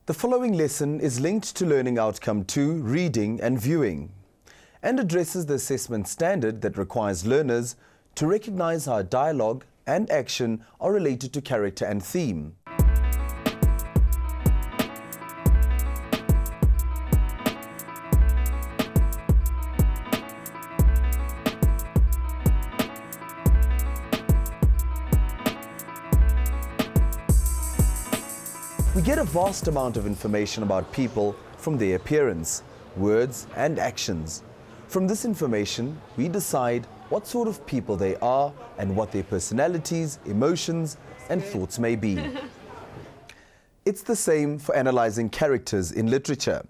The following lesson is linked to Learning Outcome 2, Reading and Viewing, and addresses the assessment standard that requires learners to recognize how dialogue and action are related to character and theme. We get a vast amount of information about people from their appearance, words and actions. From this information, we decide what sort of people they are and what their personalities, emotions and thoughts may be. It's the same for analyzing characters in literature.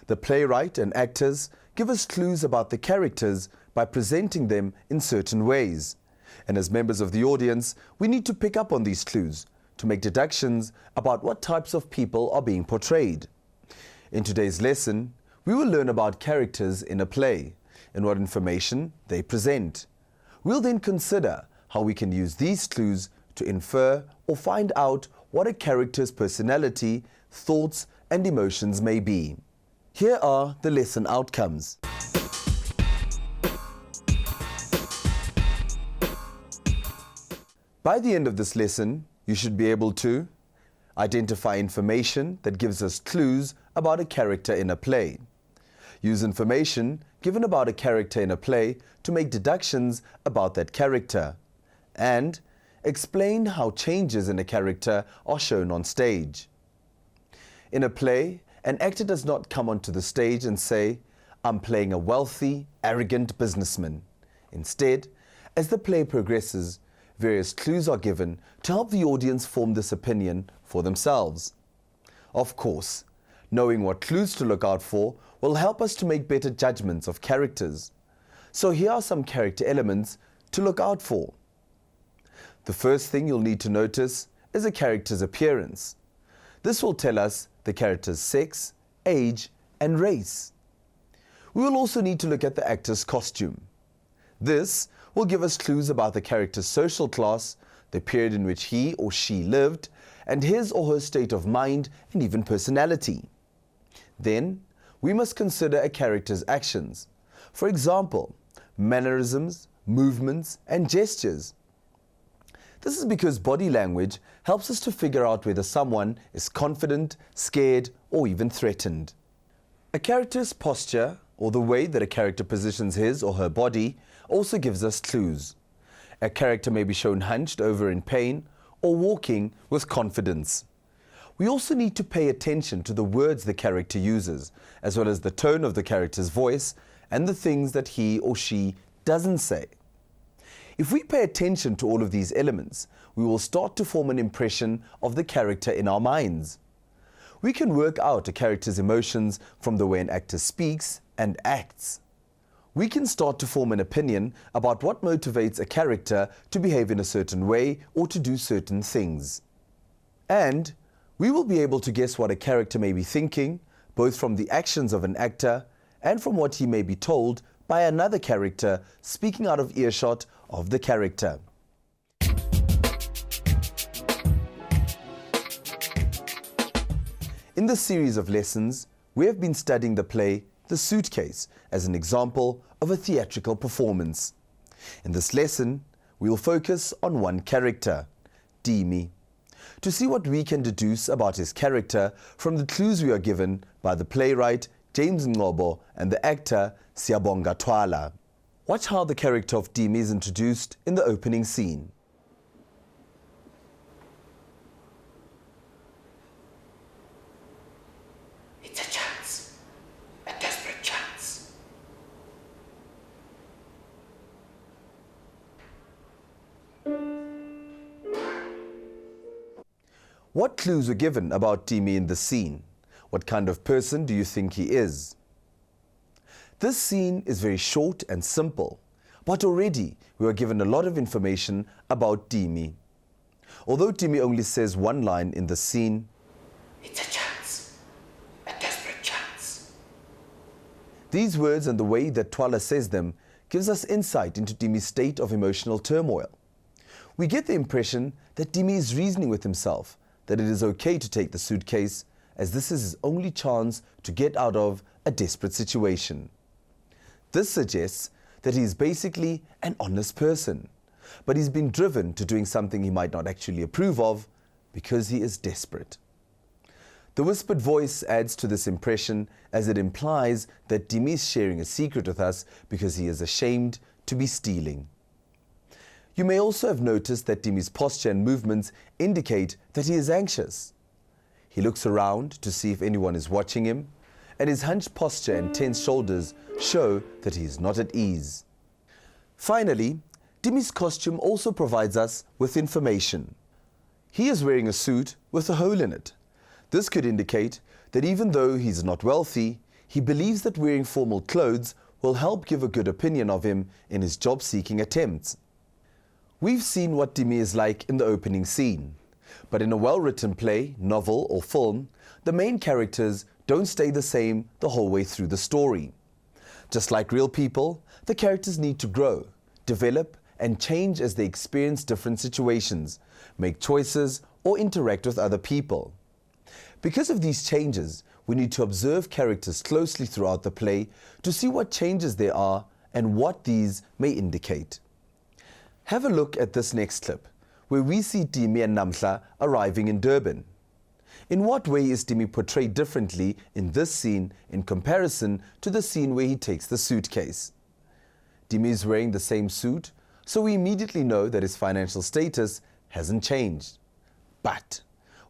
The playwright and actors give us clues about the characters by presenting them in certain ways. And as members of the audience, we need to pick up on these clues to make deductions about what types of people are being portrayed. In today's lesson, we will learn about characters in a play and what information they present. We'll then consider how we can use these clues to infer or find out what a character's personality, thoughts and emotions may be. Here are the lesson outcomes. By the end of this lesson, you should be able to identify information that gives us clues about a character in a play, use information given about a character in a play to make deductions about that character, and explain how changes in a character are shown on stage. In a play, an actor does not come onto the stage and say, "I'm playing a wealthy, arrogant businessman." Instead, as the play progresses, various clues are given to help the audience form this opinion for themselves. Of course, knowing what clues to look out for will help us to make better judgments of characters. So here are some character elements to look out for. The first thing you'll need to notice is a character's appearance. This will tell us the character's sex, age, and race. We will also need to look at the actor's costume. This will give us clues about the character's social class, the period in which he or she lived, and his or her state of mind and even personality. Then, we must consider a character's actions. For example, mannerisms, movements, and gestures. This is because body language helps us to figure out whether someone is confident, scared, or even threatened. A character's posture, or the way that a character positions his or her body, also gives us clues. A character may be shown hunched over in pain or walking with confidence. We also need to pay attention to the words the character uses, as well as the tone of the character's voice and the things that he or she doesn't say. If we pay attention to all of these elements, we will start to form an impression of the character in our minds. We can work out a character's emotions from the way an actor speaks and acts. We can start to form an opinion about what motivates a character to behave in a certain way or to do certain things. And we will be able to guess what a character may be thinking, both from the actions of an actor and from what he may be told by another character speaking out of earshot of the character. In this series of lessons, we have been studying the play The Suitcase as an example of a theatrical performance. In this lesson, we will focus on one character, Dimi, to see what we can deduce about his character from the clues we are given by the playwright James Ngobo and the actor Siyabonga Twala. Watch how the character of Dimi is introduced in the opening scene. It's a chance, a desperate chance. What clues were given about Dimi in the scene? What kind of person do you think he is? This scene is very short and simple, but already we are given a lot of information about Dimi. Although Dimi only says one line in the scene, "It's a chance, a desperate chance." these words and the way that Twala says them gives us insight into Dimi's state of emotional turmoil. We get the impression that Dimi is reasoning with himself that it is okay to take the suitcase as this is his only chance to get out of a desperate situation. This suggests that he is basically an honest person, but he's been driven to doing something he might not actually approve of because he is desperate. The whispered voice adds to this impression as it implies that Dimi is sharing a secret with us because he is ashamed to be stealing. You may also have noticed that Dimi's posture and movements indicate that he is anxious. He looks around to see if anyone is watching him, and his hunched posture and tense shoulders show that he is not at ease. Finally, Dimi's costume also provides us with information. He is wearing a suit with a hole in it. This could indicate that even though he is not wealthy, he believes that wearing formal clothes will help give a good opinion of him in his job-seeking attempts. We've seen what Dimi is like in the opening scene, but in a well-written play, novel or film, the main characters don't stay the same the whole way through the story. Just like real people, the characters need to grow, develop and change as they experience different situations, make choices or interact with other people. Because of these changes, we need to observe characters closely throughout the play to see what changes there are and what these may indicate. Have a look at this next clip, where we see Dimi and Namhla arriving in Durban. In what way is Dimi portrayed differently in this scene in comparison to the scene where he takes the suitcase? Dimi is wearing the same suit, so we immediately know that his financial status hasn't changed. But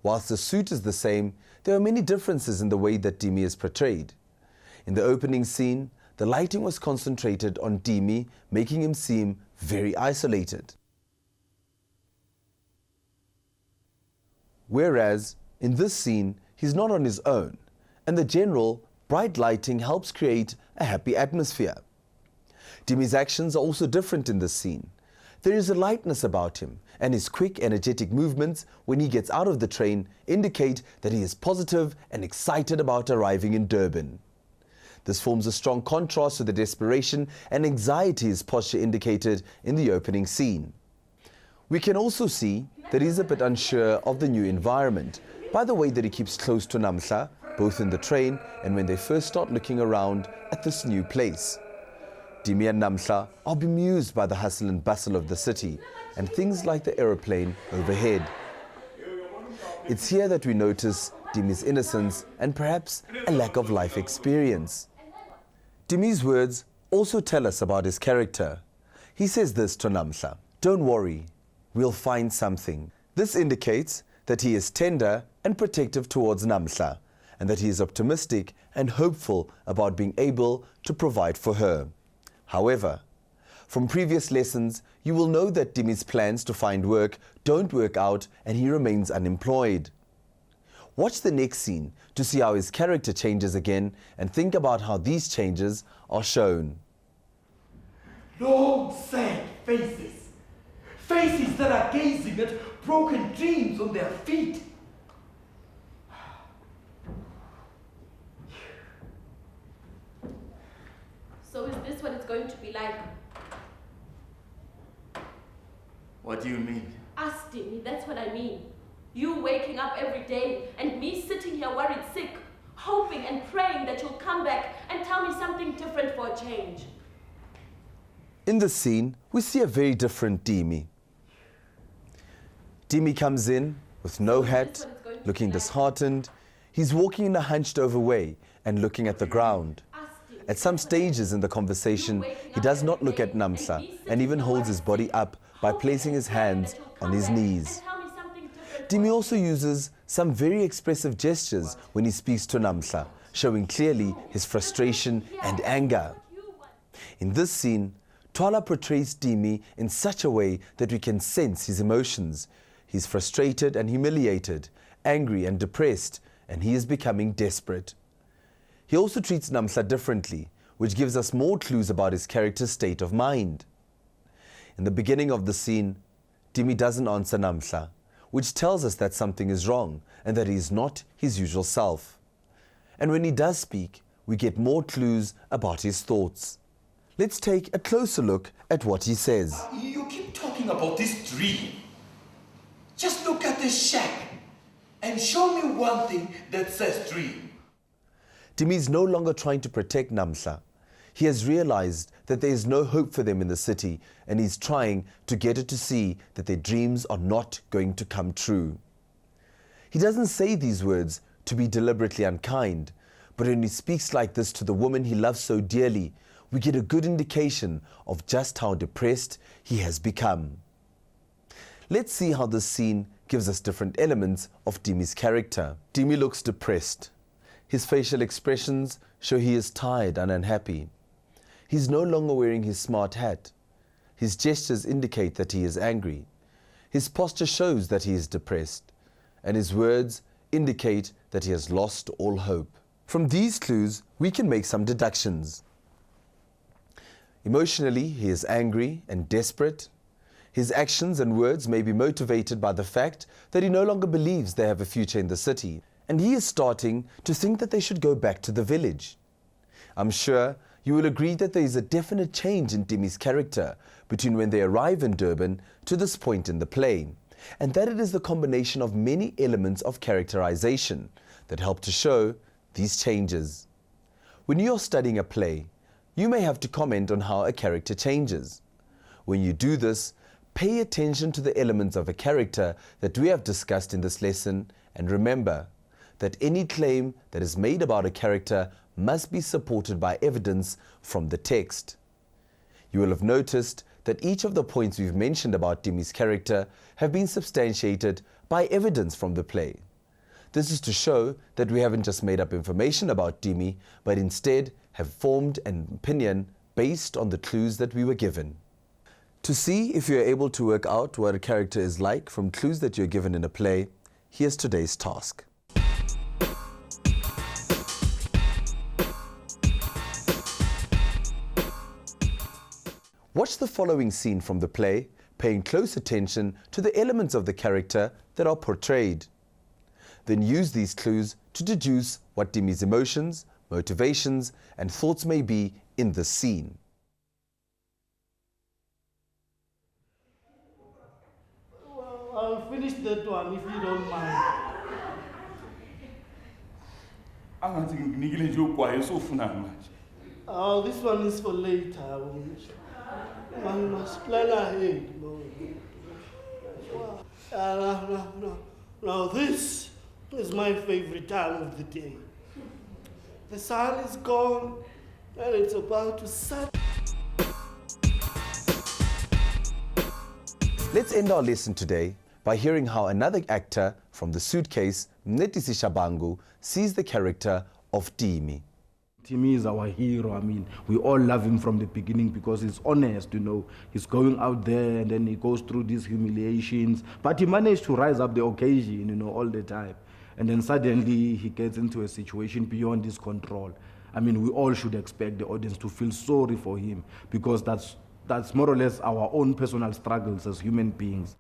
whilst the suit is the same, there are many differences in the way that Dimi is portrayed. In the opening scene, the lighting was concentrated on Dimi, making him seem very isolated. Whereas in this scene, he's not on his own, and the general bright lighting helps create a happy atmosphere. Dimi's actions are also different in this scene. There is a lightness about him, and his quick, energetic movements when he gets out of the train indicate that he is positive and excited about arriving in Durban. This forms a strong contrast to the desperation and anxiety his posture indicated in the opening scene. We can also see that he is a bit unsure of the new environment by the way that he keeps close to Namhla, both in the train and when they first start looking around at this new place. Dimi and Namhla are bemused by the hustle and bustle of the city and things like the aeroplane overhead. It's here that we notice Dimi's innocence and perhaps a lack of life experience. Dimi's words also tell us about his character. He says this to Namhla: "Don't worry, we'll find something." This indicates that he is tender and protective towards Namhla, and that he is optimistic and hopeful about being able to provide for her. However, from previous lessons, you will know that Dimi's plans to find work don't work out and he remains unemployed. Watch the next scene to see how his character changes again and think about how these changes are shown. Long, sad faces. Faces that are gazing at broken dreams on their feet. So is this what it's going to be like? What do you mean? Ask Dimi, that's what I mean. You waking up every day and me sitting here worried sick, hoping and praying that you'll come back and tell me something different for a change. In this scene, we see a very different Dimi. Dimi comes in with no hat, looking disheartened. He's walking in a hunched over way and looking at the ground. At some stages in the conversation, he does not look at Namhla and even holds his body up by placing his hands on his knees. Dimi also uses some very expressive gestures when he speaks to Namhla, showing clearly his frustration and anger. In this scene, Twala portrays Dimi in such a way that we can sense his emotions. He's frustrated and humiliated, angry and depressed, and he is becoming desperate. He also treats Namhla differently, which gives us more clues about his character's state of mind. In the beginning of the scene, Dimi doesn't answer Namhla, which tells us that something is wrong and that he is not his usual self. And when he does speak, we get more clues about his thoughts. Let's take a closer look at what he says. You keep talking about this dream. Just look at this shack and show me one thing that says dream. Dimi is no longer trying to protect Namhla. He has realized that there is no hope for them in the city, and he's trying to get her to see that their dreams are not going to come true. He doesn't say these words to be deliberately unkind, but when he speaks like this to the woman he loves so dearly, we get a good indication of just how depressed he has become. Let's see how this scene gives us different elements of Dimi's character. Dimi looks depressed. His facial expressions show he is tired and unhappy. He's no longer wearing his smart hat. His gestures indicate that he is angry. His posture shows that he is depressed, and his words indicate that he has lost all hope. From these clues, we can make some deductions. Emotionally, he is angry and desperate. His actions and words may be motivated by the fact that he no longer believes they have a future in the city, and he is starting to think that they should go back to the village. I'm sure you will agree that there is a definite change in Dimi's character between when they arrive in Durban to this point in the play, and that it is the combination of many elements of characterization that help to show these changes. When you are studying a play, you may have to comment on how a character changes. When you do this, pay attention to the elements of a character that we have discussed in this lesson, and remember that any claim that is made about a character must be supported by evidence from the text. You will have noticed that each of the points we've mentioned about Dimi's character have been substantiated by evidence from the play. This is to show that we haven't just made up information about Dimi, but instead have formed an opinion based on the clues that we were given. To see if you are able to work out what a character is like from clues that you're given in a play, here's today's task. Watch the following scene from the play, paying close attention to the elements of the character that are portrayed. Then use these clues to deduce what Dimi's emotions, motivations, and thoughts may be in the scene. Well, I'll finish that one if you don't mind. Oh, this one is for later. One must plan ahead. Now this is my favorite time of the day. The sun is gone and it's about to set. Let's end our lesson today by hearing how another actor from The Suitcase, Mnetisi Shabangu, sees the character of Dimi. Dimi is our hero. I mean, we all love him from the beginning because he's honest, you know. He's going out there and then he goes through these humiliations. But he managed to rise up the occasion, you know, all the time. And then suddenly he gets into a situation beyond his control. I mean, we all should expect the audience to feel sorry for him because that's more or less our own personal struggles as human beings.